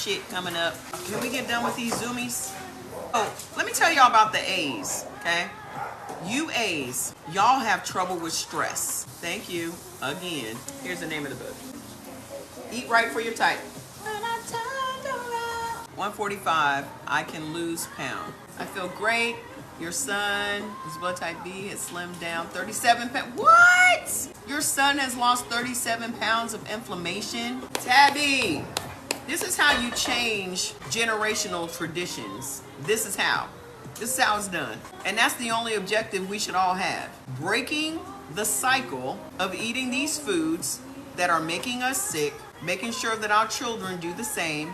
shit coming up. Can we get done with these zoomies? Oh, let me tell y'all about the A's, okay? You A's, y'all have trouble with stress. Thank you. Again, here's the name of the book. Eat Right for Your Type. 145, I can lose pound. I feel great. Your son, his blood type B, has slimmed down 37 pounds. What? Your son has lost 37 pounds of inflammation? Tabby, this is how you change generational traditions. This is how. This is how it's done. And that's the only objective we should all have. Breaking the cycle of eating these foods that are making us sick, making sure that our children do the same,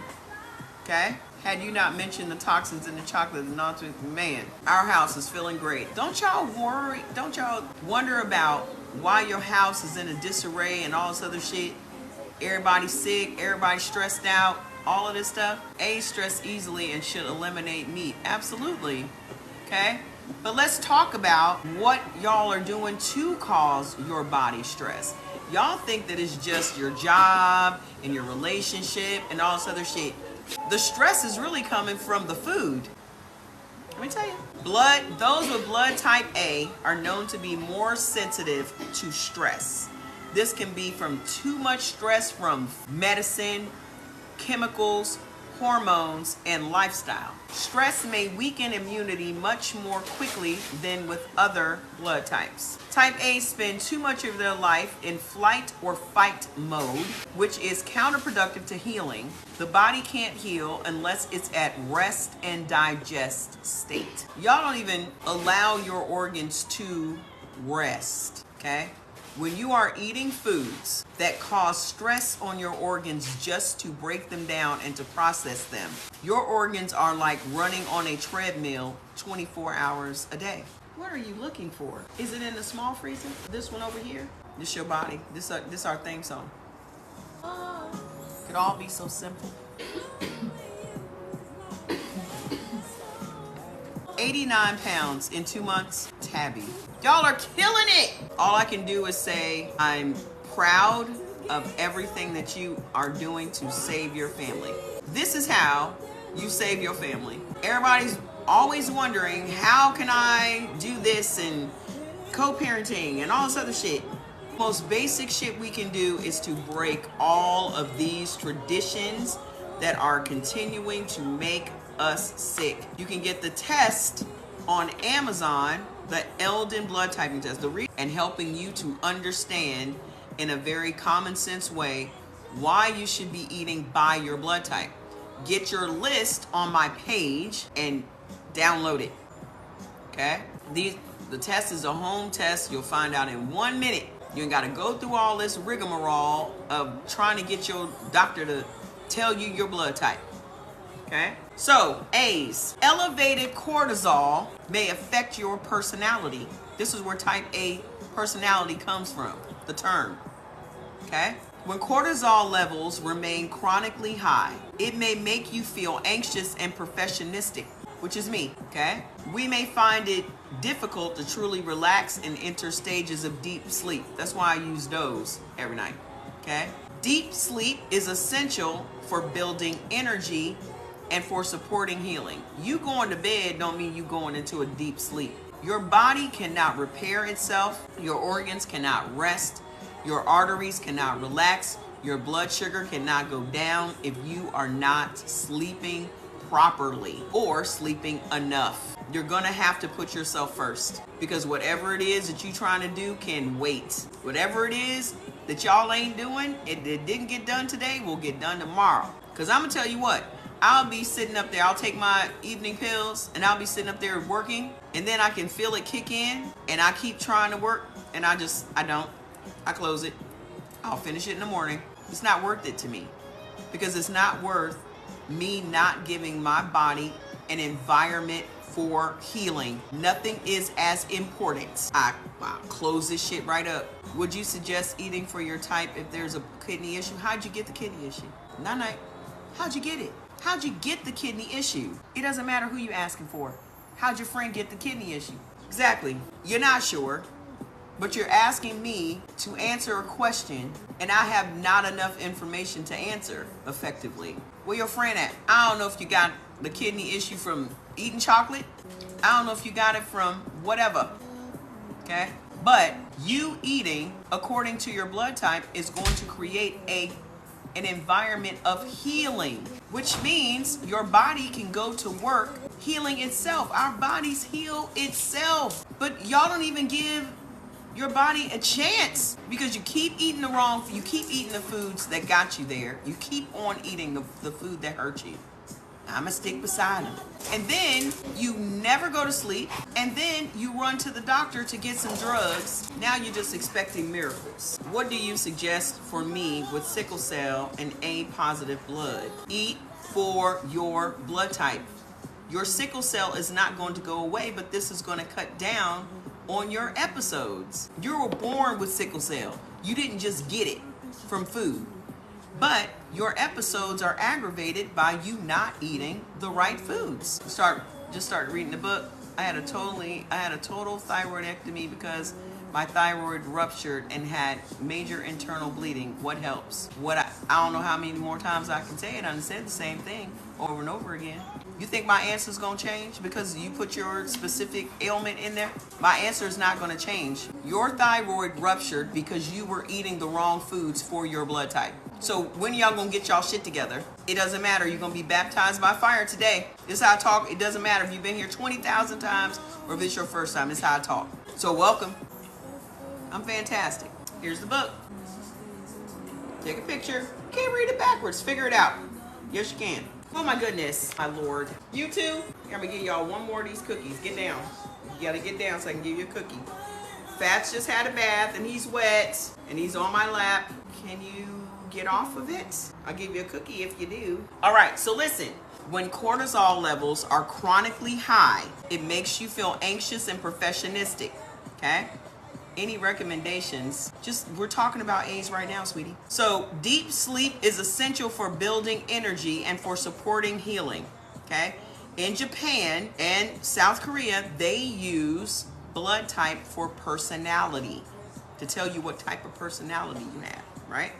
okay? Had you not mentioned the toxins in the chocolate and nonsense, man, our house is feeling great. Don't y'all worry, don't y'all wonder about why your house is in a disarray and all this other shit? Everybody's sick, everybody's stressed out, all of this stuff. A's stress easily and should eliminate meat. Absolutely, okay? But let's talk about what y'all are doing to cause your body stress. Y'all think that it's just your job and your relationship and all this other shit. The stress is really coming from the food. Let me tell you. Those with blood type A are known to be more sensitive to stress. This can be from too much stress from medicine, chemicals, hormones, and lifestyle. Stress may weaken immunity much more quickly than with other blood types. Type A spend too much of their life in flight or fight mode, which is counterproductive to healing. The body can't heal unless it's at rest and digest state. Y'all don't even allow your organs to rest, okay? When you are eating foods that cause stress on your organs just to break them down and to process them, your organs are like running on a treadmill 24 hours a day. What are you looking for? Is it in the small freezer? This one over here? This your body. This our theme song. Could all be so simple. 89 pounds in 2 months. Tabby. Y'all are killing it. All I can do is say I'm proud of everything that you are doing to save your family. This is how you save your family. Everybody's always wondering, how can I do this and co-parenting and all this other shit. Most basic shit we can do is to break all of these traditions that are continuing to make us sick. You can get the test on Amazon, the Eldon blood typing test, and helping you to understand in a very common sense way why you should be eating by your blood type. Get your list on my page and download it, okay? The test is a home test. You'll find out in 1 minute. You ain't got to go through all this rigmarole of trying to get your doctor to tell you your blood type, okay? So, A's. Elevated cortisol may affect your personality. This is where type A personality comes from, the term, okay? When cortisol levels remain chronically high, it may make you feel anxious and perfectionistic, which is me, okay? We may find it difficult to truly relax and enter stages of deep sleep. That's why I use those every night, okay? Deep sleep is essential for building energy and for supporting healing. You going to bed don't mean you going into a deep sleep. Your body cannot repair itself. Your organs cannot rest. Your arteries cannot relax. Your blood sugar cannot go down if you are not sleeping properly or sleeping enough. You're gonna have to put yourself first, because whatever it is that you're trying to do can wait. Whatever it is that y'all ain't doing, it didn't get done today, will get done tomorrow. Because I'm gonna tell you what, I'll be sitting up there, I'll take my evening pills and I'll be sitting up there working, and then I can feel it kick in and I keep trying to work and I close it. I'll finish it in the morning. It's not worth it to me, because it's not worth me not giving my body an environment for healing. Nothing is as important. I'll close this shit right up. Would you suggest eating for your type if there's a kidney issue? How'd you get the kidney issue? Night. How'd you get it? How'd you get the kidney issue? It doesn't matter who you asking for. How'd your friend get the kidney issue? Exactly. You're not sure. But you're asking me to answer a question and I have not enough information to answer effectively. Where your friend at? I don't know if you got the kidney issue from eating chocolate. I don't know if you got it from whatever. Okay? But you eating according to your blood type is going to create an environment of healing, which means your body can go to work healing itself. Our bodies heal itself. But y'all don't even give your body a chance because you keep eating you keep eating the foods that got you there. You keep on eating the food that hurt you. I'm gonna stick beside him. And then you never go to sleep, and then you run to the doctor to get some drugs. Now you're just expecting miracles. What do you suggest for me with sickle cell and A positive blood? Eat for your blood type. Your sickle cell is not going to go away, but this is going to cut down on your episodes. You were born with sickle cell. You didn't just get it from food. But your episodes are aggravated by you not eating the right foods. Just start reading the book. I had a total thyroidectomy because my thyroid ruptured and had major internal bleeding. What helps? I don't know how many more times I can say it. I said the same thing over and over again. You think my answer is going to change because you put your specific ailment in there? My answer is not going to change. Your thyroid ruptured because you were eating the wrong foods for your blood type. So when y'all going to get y'all shit together? It doesn't matter. You're going to be baptized by fire today. This is how I talk. It doesn't matter if you've been here 20,000 times or if it's your first time. It's how I talk. So welcome. I'm fantastic. Here's the book. Take a picture. You can't read it backwards. Figure it out. Yes, you can. Oh my goodness, my Lord. You two, I'm gonna give y'all one more of these cookies. Get down. You gotta get down so I can give you a cookie. Fats just had a bath and he's wet and he's on my lap. Can you get off of it? I'll give you a cookie if you do. All right, so listen. When cortisol levels are chronically high, it makes you feel anxious and perfectionistic, okay? Any recommendations? We're talking about A's right now, sweetie. So deep sleep is essential for building energy and for supporting healing, okay? In Japan and South Korea, they use blood type for personality to tell you what type of personality you have, right?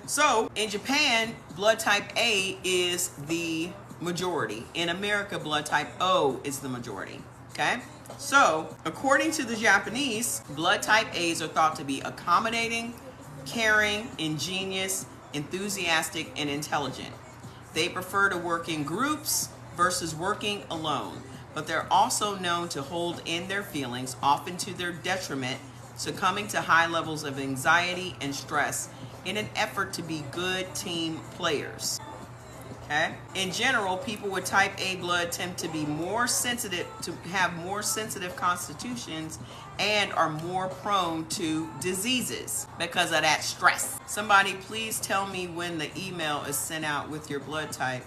So in Japan, blood type A is the majority. In America, blood type O is the majority, okay? So, according to the Japanese, blood type A's are thought to be accommodating, caring, ingenious, enthusiastic, and intelligent. They prefer to work in groups versus working alone, but they're also known to hold in their feelings, often to their detriment, succumbing to high levels of anxiety and stress in an effort to be good team players. Okay. In general, people with type A blood tend to be more sensitive, to have more sensitive constitutions and are more prone to diseases because of that stress. Somebody please tell me when the email is sent out with your blood type.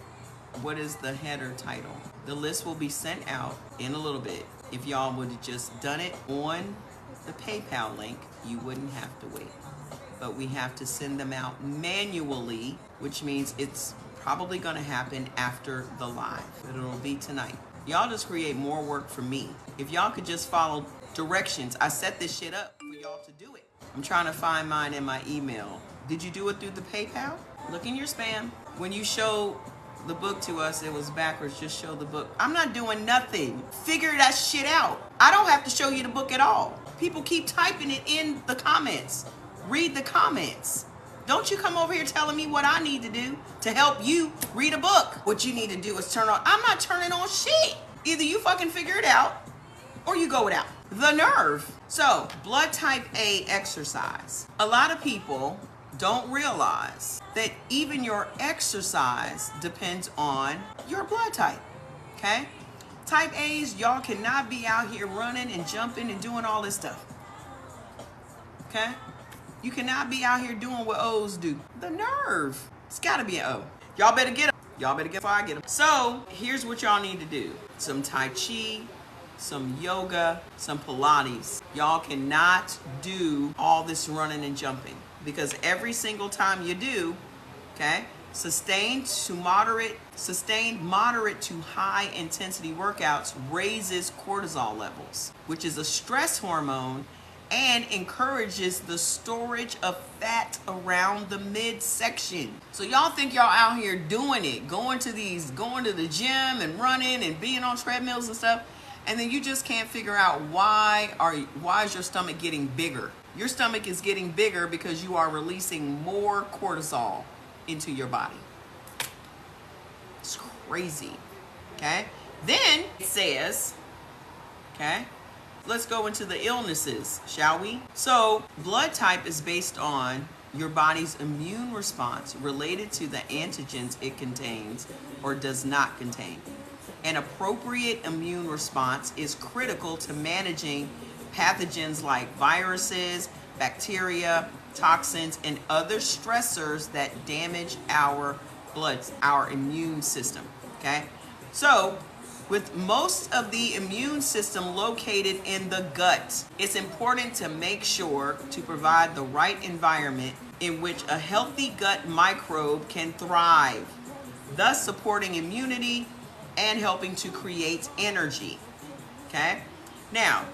What is the header title? The list will be sent out in a little bit. If y'all would have just done it on the PayPal link, you wouldn't have to wait. But we have to send them out manually, which means it's probably going to happen after the live, but it'll be tonight. Y'all just create more work for me. If y'all could just follow directions. I set this shit up for y'all to do it. I'm trying to find mine in my email. Did you do it through the PayPal? Look in your spam. When you show the book to us, it was backwards. Just show the book. I'm not doing nothing. Figure that shit out. I don't have to show you the book at all. People keep typing it in the comments. Read the comments. Don't you come over here telling me what I need to do to help you read a book. What you need to do is turn on. I'm not turning on shit. Either you fucking figure it out or you go without. The nerve. So, blood type A exercise. A lot of people don't realize that even your exercise depends on your blood type. Okay? Type A's, y'all cannot be out here running and jumping and doing all this stuff. Okay? You cannot be out here doing what O's do. The nerve. It's gotta be an O. Y'all better get them. Y'all better get before I get them. So, here's what y'all need to do. Some Tai Chi, some yoga, some Pilates. Y'all cannot do all this running and jumping because every single time you do, okay, sustained moderate to high intensity workouts raises cortisol levels, which is a stress hormone and encourages the storage of fat around the midsection. So y'all think y'all out here doing it, going to the gym and running and being on treadmills and stuff, and then you just can't figure out why is your stomach getting bigger? Your stomach is getting bigger because you are releasing more cortisol into your body. It's crazy. Okay? Then it says, okay, let's go into the illnesses, shall we? So, blood type is based on your body's immune response related to the antigens it contains or does not contain. An appropriate immune response is critical to managing pathogens like viruses, bacteria, toxins, and other stressors that damage our immune system. Okay? So, with most of the immune system located in the gut, it's important to make sure to provide the right environment in which a healthy gut microbe can thrive, thus supporting immunity and helping to create energy. Okay? Now,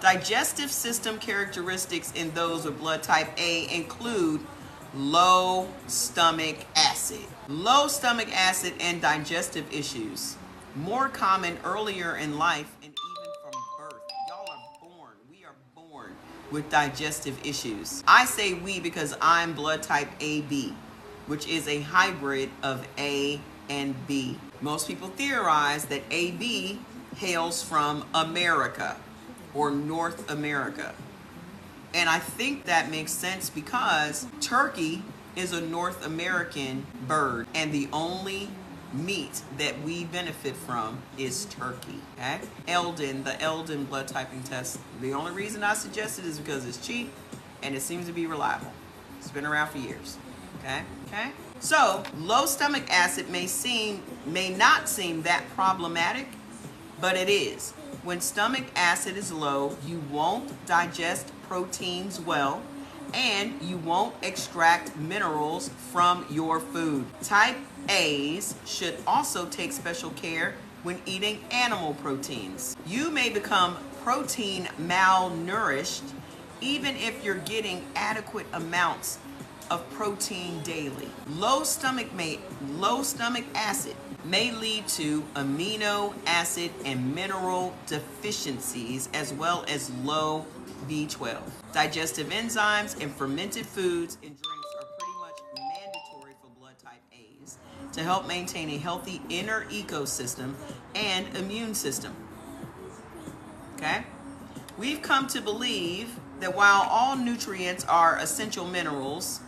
digestive system characteristics in those with blood type A include low stomach acid. Low stomach acid and digestive issues, more common earlier in life and even from birth. Y'all are born, we are born with digestive issues. I say we because I'm blood type AB, which is a hybrid of A and B. Most people theorize that AB hails from America or North America. And I think that makes sense because turkey is a North American bird, and the only meat that we benefit from is turkey. Okay? The Eldon blood typing test. The only reason I suggest it is because it's cheap and it seems to be reliable. It's been around for years. Okay? Okay? So, low stomach acid may not seem that problematic, but it is. When stomach acid is low, you won't digest proteins well, and you won't extract minerals from your food. Type A's should also take special care when eating animal proteins. You may become protein malnourished even if you're getting adequate amounts of protein daily. Low stomach acid may lead to amino acid and mineral deficiencies, as well as low B12. Digestive enzymes and fermented foods and drinks are pretty much mandatory for blood type A's to help maintain a healthy inner ecosystem and immune system. Okay? We've come to believe that while all nutrients are essential minerals,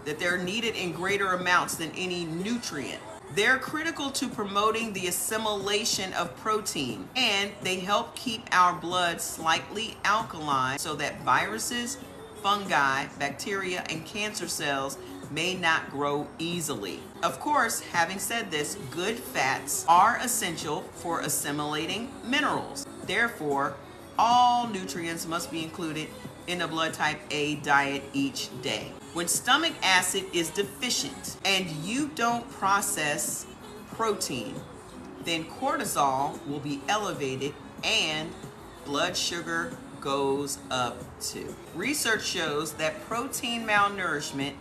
that they're needed in greater amounts than any nutrient. They're critical to promoting the assimilation of protein, and they help keep our blood slightly alkaline so that viruses, fungi, bacteria, and cancer cells may not grow easily. Of course, having said this, good fats are essential for assimilating minerals. Therefore, all nutrients must be included in a blood type A diet each day. When stomach acid is deficient and you don't process protein, then cortisol will be elevated and blood sugar goes up too. Research shows that protein malnourishment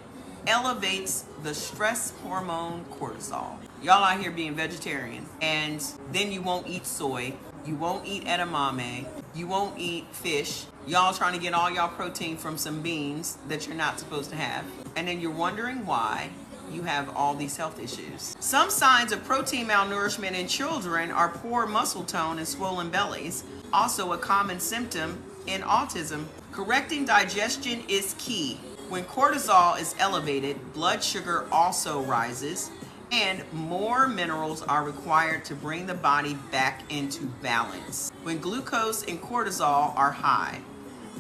elevates the stress hormone cortisol. Y'all out here being vegetarian, and then you won't eat soy, you won't eat edamame, you won't eat fish. Y'all trying to get all y'all protein from some beans that you're not supposed to have. And then you're wondering why you have all these health issues. Some signs of protein malnourishment in children are poor muscle tone and swollen bellies, also a common symptom in autism. Correcting digestion is key. When cortisol is elevated, blood sugar also rises, and more minerals are required to bring the body back into balance. When glucose and cortisol are high,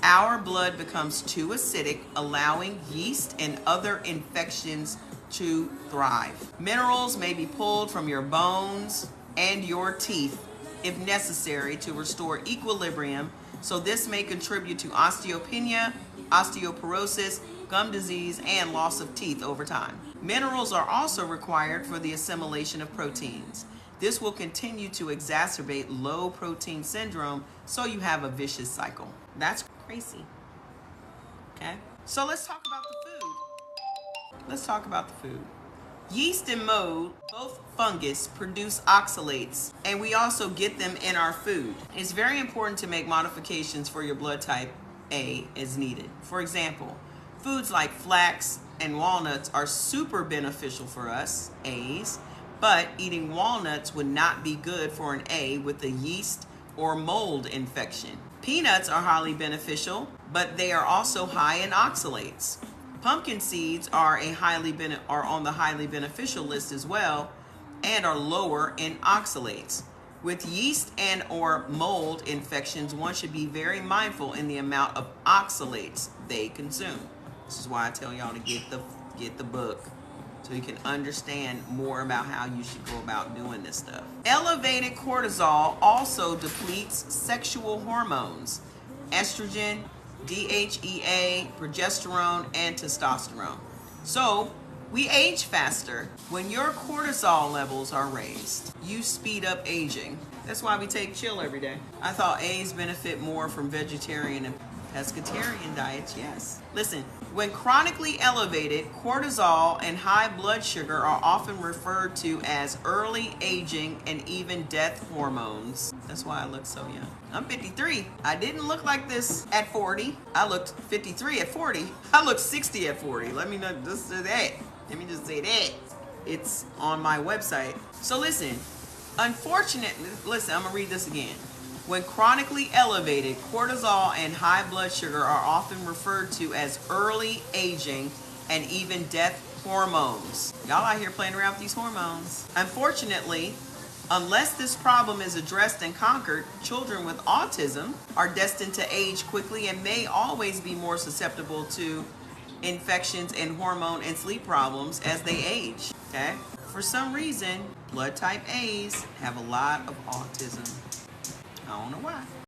our blood becomes too acidic, allowing yeast and other infections to thrive. Minerals may be pulled from your bones and your teeth if necessary to restore equilibrium, so this may contribute to osteopenia, osteoporosis, gum disease, and loss of teeth over time. Minerals are also required for the assimilation of proteins. This will continue to exacerbate low protein syndrome, so you have a vicious cycle. That's crazy. Okay? So let's talk about the food. Let's talk about the food. Yeast and mold, both fungus, produce oxalates, and we also get them in our food. It's very important to make modifications for your blood type A as needed. For example, foods like flax and walnuts are super beneficial for us, A's, but eating walnuts would not be good for an A with a yeast or mold infection. Peanuts are highly beneficial, but they are also high in oxalates. Pumpkin seeds are on the highly beneficial list as well, and are lower in oxalates. With yeast and or mold infections, one should be very mindful in the amount of oxalates they consume. This is why I tell y'all to get the book so you can understand more about how you should go about doing this stuff. Elevated cortisol also depletes sexual hormones, estrogen, DHEA, progesterone, and testosterone. So we age faster. When your cortisol levels are raised, you speed up aging. That's why we take chill every day. I thought A's benefit more from vegetarian and pescatarian diets, yes. Listen, when chronically elevated, cortisol and high blood sugar are often referred to as early aging and even death hormones. That's why I look so young. I'm 53. I didn't look like this at 40. I looked 53 at 40. I looked 60 at 40. Let me just say that. Let me just say that. It's on my website. So listen, I'm gonna read this again. When chronically elevated, cortisol and high blood sugar are often referred to as early aging and even death hormones. Y'all out here playing around with these hormones. Unfortunately, unless this problem is addressed and conquered, children with autism are destined to age quickly and may always be more susceptible to infections and hormone and sleep problems as they age. Okay? For some reason, blood type A's have a lot of autism. I don't know why.